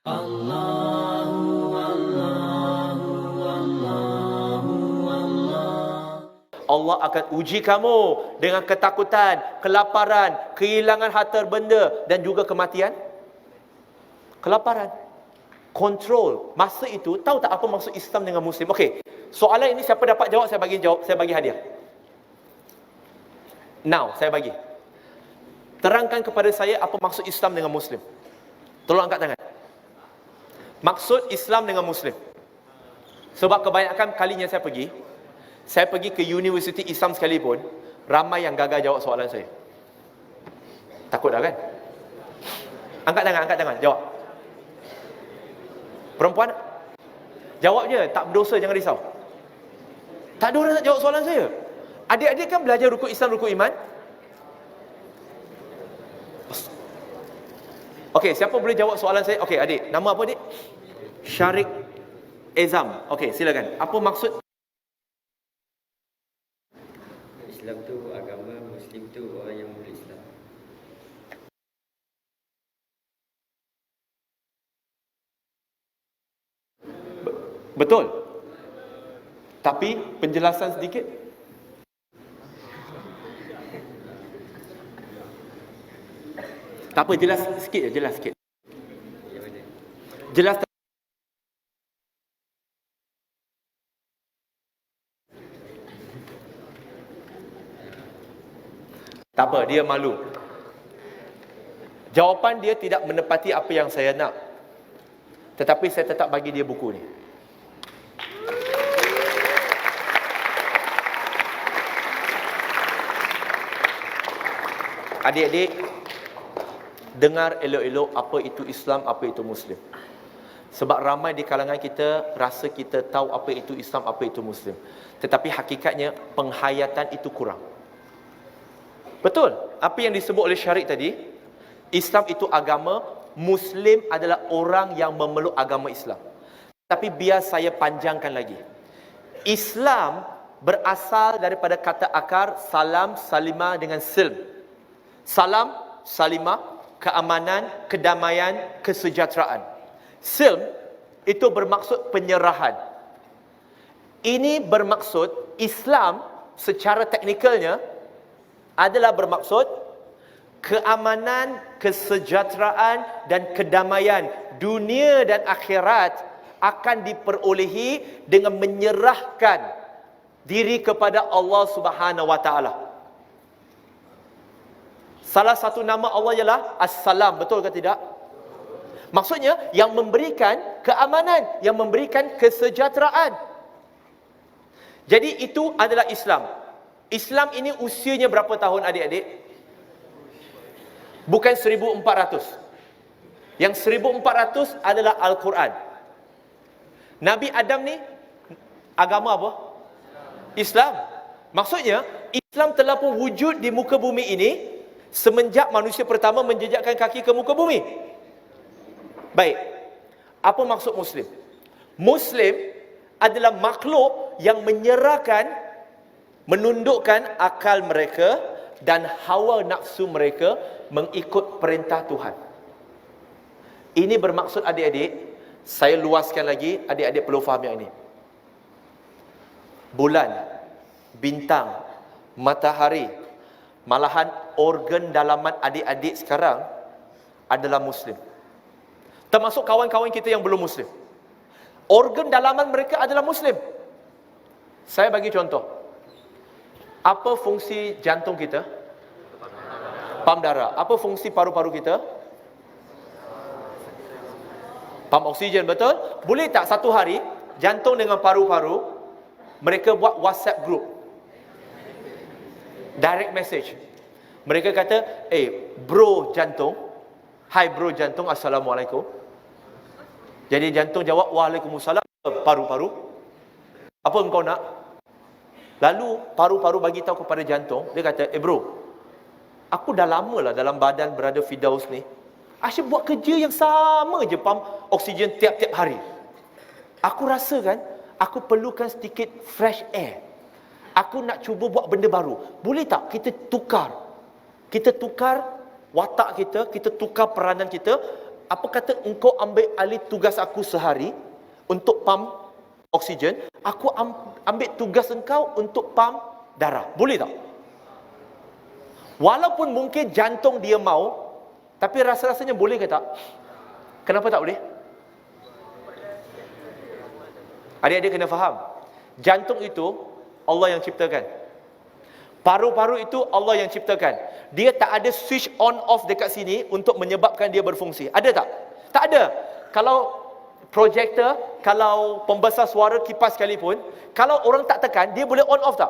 Allah akan uji kamu dengan ketakutan, kelaparan, kehilangan harta benda dan juga kematian. Kelaparan. Kontrol. Masa itu, tahu tak apa maksud Islam dengan Muslim? Okey, soalan ini siapa dapat jawab, saya bagi jawab, saya bagi hadiah. Now, saya bagi. Terangkan kepada saya apa maksud Islam dengan Muslim. Tolong angkat tangan. Maksud Islam dengan Muslim. Sebab kebanyakan kalinya saya pergi ke universiti Islam sekalipun, ramai yang gagal jawab soalan saya. Takut dah kan? Angkat tangan, jawab. Perempuan? Jawab je, tak berdosa, jangan risau. Tak ada orang nak jawab soalan saya. Adik-adik kan belajar rukun Islam, rukun iman? Okey, siapa boleh jawab soalan saya? Okey, adik, nama apa adik? Syarik Ezam. Okey, silakan. Apa maksud Islam tu agama, Muslim tu orang yang berislam. Betul. Tapi penjelasan sedikit. Tak apa, jelas sikit je, jelas sikit. Jelas. Tak apa, dia malu. Jawapan dia tidak menepati apa yang saya nak. Tetapi saya tetap bagi dia buku ni. Adik-adik, dengar elok-elok apa itu Islam, apa itu Muslim. Sebab ramai di kalangan kita rasa kita tahu apa itu Islam, apa itu Muslim. Tetapi hakikatnya penghayatan itu kurang. Betul, apa yang disebut oleh Syarik tadi, Islam itu agama, Muslim adalah orang yang memeluk agama Islam. Tapi biar saya panjangkan lagi. Islam berasal daripada kata akar salam, salimah dengan silm. Salam, salimah, keamanan, kedamaian, kesejahteraan. Silm itu bermaksud penyerahan. Ini bermaksud Islam secara teknikalnya adalah bermaksud keamanan, kesejahteraan dan kedamaian dunia dan akhirat akan diperolehi dengan menyerahkan diri kepada Allah Subhanahu wa taala. Salah satu nama Allah ialah As-Salam, betul ke tidak? Maksudnya yang memberikan keamanan, yang memberikan kesejahteraan. Jadi itu adalah Islam. Islam ini usianya berapa tahun adik-adik? Bukan 1400. Yang 1400 adalah Al-Quran. Nabi Adam ni agama apa? Islam. Maksudnya Islam telah pun wujud di muka bumi ini semenjak manusia pertama menjejakkan kaki ke muka bumi. Baik. Apa maksud Muslim? Muslim adalah makhluk yang menyerahkan, menundukkan akal mereka dan hawa nafsu mereka mengikut perintah Tuhan. Ini bermaksud adik-adik, saya luaskan lagi, adik-adik perlu faham yang ini. Bulan, bintang, matahari, malahan organ dalaman adik-adik sekarang adalah Muslim. Termasuk kawan-kawan kita yang belum Muslim. Organ dalaman mereka adalah Muslim. Saya bagi contoh. Apa fungsi jantung kita? Pam darah. Apa fungsi paru-paru kita? Pam oksigen, betul? Boleh tak satu hari jantung dengan paru-paru mereka buat WhatsApp group, direct message. Mereka kata, bro jantung, hai bro jantung, assalamualaikum. Jadi jantung jawab, waalaikumsalam. Paru-paru, apa engkau nak? Lalu paru-paru bagi tahu kepada jantung, dia kata, bro, aku dah lama lah dalam badan Brother Firdaus ni, asyik buat kerja yang sama je, pam oksigen tiap-tiap hari. Aku rasa kan, aku perlukan sedikit fresh air. Aku nak cuba buat benda baru. Boleh tak kita tukar? Kita tukar watak kita, kita tukar peranan kita. apa kata engkau ambil alih tugas aku sehari untuk pam oksigen, aku ambil tugas engkau untuk pam darah. Boleh tak? Walaupun mungkin jantung dia mau, tapi rasa-rasanya boleh ke tak? Kenapa tak boleh? Adik-adik kena faham. Jantung itu Allah yang ciptakan. Paru-paru itu Allah yang ciptakan. Dia tak ada switch on off dekat sini untuk menyebabkan dia berfungsi. Ada tak? Tak ada. Kalau projektor, kalau pembesar suara kipas sekalipun, kalau orang tak tekan, dia boleh on off tak?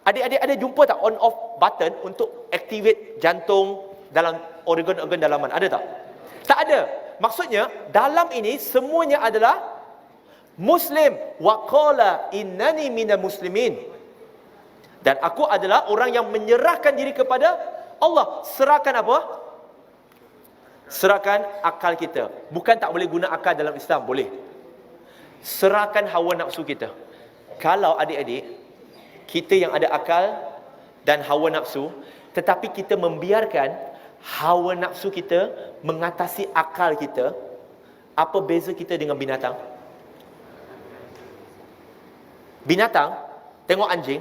Adik-adik ada jumpa tak on off button untuk activate jantung dalam organ-organ dalaman? Ada tak? Tak ada. Maksudnya dalam ini semuanya adalah Muslim. Wa qala innani minal muslimin. Dan aku adalah orang yang menyerahkan diri kepada Allah. Serahkan apa? Serahkan akal kita. Bukan tak boleh guna akal dalam Islam, boleh. Serahkan hawa nafsu kita. Kalau adik-adik, kita yang ada akal dan hawa nafsu, tetapi kita membiarkan hawa nafsu kita mengatasi akal kita, apa beza kita dengan binatang? Binatang, tengok anjing,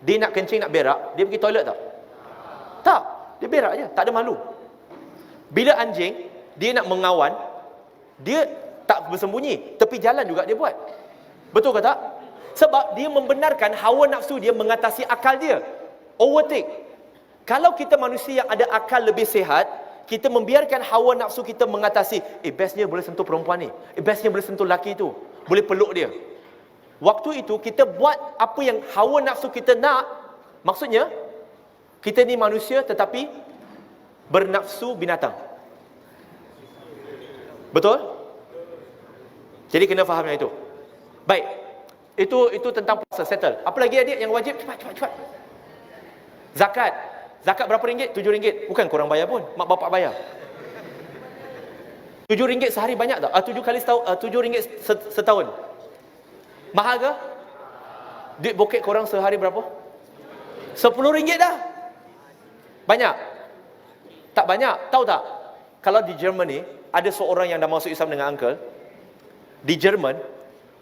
dia nak kencing, nak berak, dia pergi toilet tak? Tak, dia berak je, tak ada malu. Bila anjing, dia nak mengawan, dia tak bersembunyi, tepi jalan juga dia buat. Betul ke tak? Sebab dia membenarkan hawa nafsu dia mengatasi akal dia. Overtake. Kalau kita manusia yang ada akal lebih sihat, kita membiarkan hawa nafsu kita mengatasi, bestnya boleh sentuh perempuan ni, bestnya boleh sentuh lelaki tu, boleh peluk dia. Waktu itu kita buat apa yang hawa nafsu kita nak. Maksudnya kita ni manusia tetapi bernafsu binatang. Betul? Jadi kena faham yang itu. Baik. Itu tentang puasa, settle. Apa lagi adik yang wajib? Cepat. Zakat. Zakat berapa ringgit? 7 ringgit. Bukan korang bayar pun, mak bapak bayar. 7 ringgit sehari banyak tak? 7 kali setahun, 7 ringgit setahun. Mahal ke? Duit bokek korang sehari berapa? 10 ringgit dah. Banyak? Tak banyak. Tahu tak? Kalau di Germany, ada seorang yang dah masuk Islam dengan uncle. Di Jerman,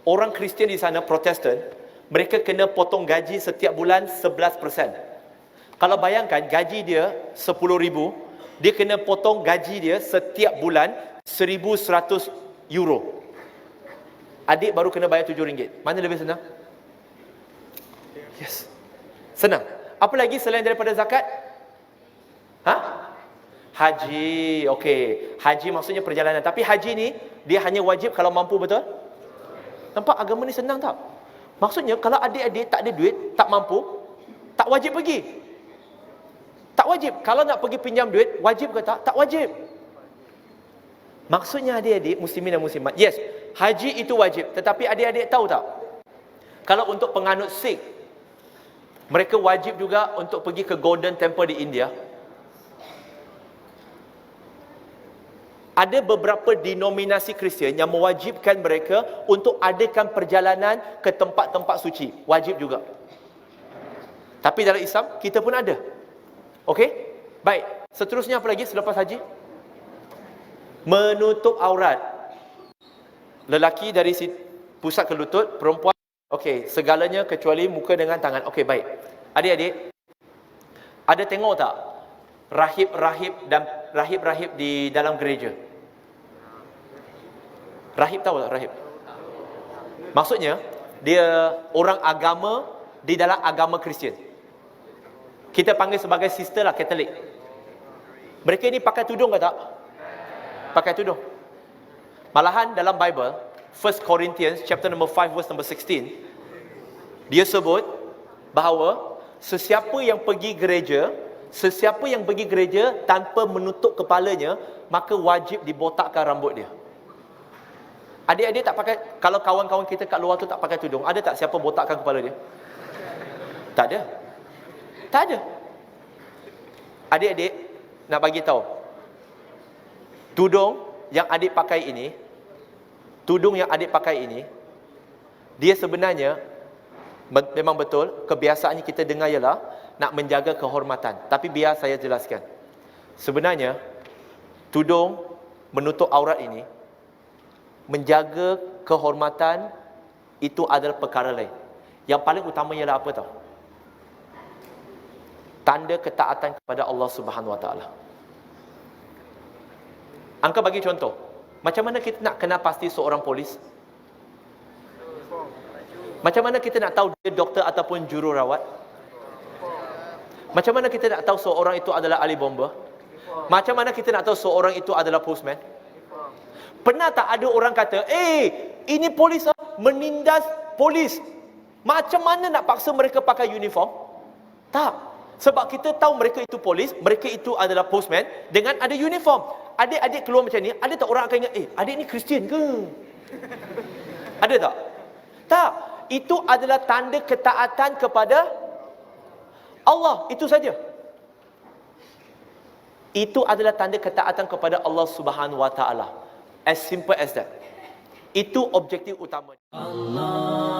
orang Kristian di sana, Protestan, mereka kena potong gaji setiap bulan 11%. Kalau bayangkan gaji dia 10,000, dia kena potong gaji dia setiap bulan 1,100 euro. Adik baru kena bayar 7 ringgit. Mana lebih senang? Yes. Senang. Apa lagi selain daripada zakat? Haji. Okey. Haji maksudnya perjalanan. Tapi haji ni, dia hanya wajib kalau mampu, betul? Nampak agama ni senang tak? Maksudnya kalau adik-adik tak ada duit, tak mampu, tak wajib pergi. Tak wajib. Kalau nak pergi pinjam duit, wajib ke tak? Tak wajib. Maksudnya adik-adik muslimin dan muslimat, yes, haji itu wajib. Tetapi adik-adik tahu tak? Kalau untuk penganut Sikh, mereka wajib juga untuk pergi ke Golden Temple di India. Ada beberapa denominasi Kristian yang mewajibkan mereka untuk adakan perjalanan ke tempat-tempat suci. Wajib juga. Tapi dalam Islam, kita pun ada. Okey? Baik. Seterusnya apa lagi selepas haji? Menutup aurat. Lelaki dari pusat ke lutut, perempuan, okey, segalanya kecuali muka dengan tangan. Okey, baik. Adik-adik, ada tengok tak rahib-rahib di dalam gereja? Rahib tahu tak rahib? Maksudnya, dia orang agama di dalam agama Kristian. Kita panggil sebagai sister lah, Katolik. Mereka ni pakai tudung ke tak? Pakai tudung. Malahan dalam Bible, 1 Corinthians chapter number 5 verse number 16, dia sebut bahawa sesiapa yang pergi gereja tanpa menutup kepalanya, maka wajib dibotakkan rambut dia. Adik-adik tak pakai, kalau kawan-kawan kita kat luar tu tak pakai tudung, ada tak siapa botakkan kepala dia? Tak ada. Tak ada. Adik-adik nak bagi tahu, tudung yang adik pakai ini, dia sebenarnya memang betul, kebiasaannya kita dengar ialah nak menjaga kehormatan. Tapi biar saya jelaskan. Sebenarnya tudung menutup aurat ini, menjaga kehormatan, itu adalah perkara lain. Yang paling utama ialah apa tahu? Tanda ketaatan kepada Allah Subhanahu Wa Taala. Angka bagi contoh, macam mana kita nak kenal pasti seorang polis? Macam mana kita nak tahu dia doktor ataupun jururawat? Macam mana kita nak tahu seorang itu adalah ahli bomba? Macam mana kita nak tahu seorang itu adalah postman? Pernah tak ada orang kata, ini polis menindas polis. Macam mana nak paksa mereka pakai uniform? Tak. Sebab kita tahu mereka itu polis, mereka itu adalah postman dengan ada uniform. Adik-adik keluar macam ni, ada tak orang akan ingat, adik ni Kristian ke? Ada tak? Tak. Itu adalah tanda ketaatan kepada Allah. Itu saja. Itu adalah tanda ketaatan kepada Allah Subhanahu Wa Taala. As simple as that. Itu objektif utama. Allah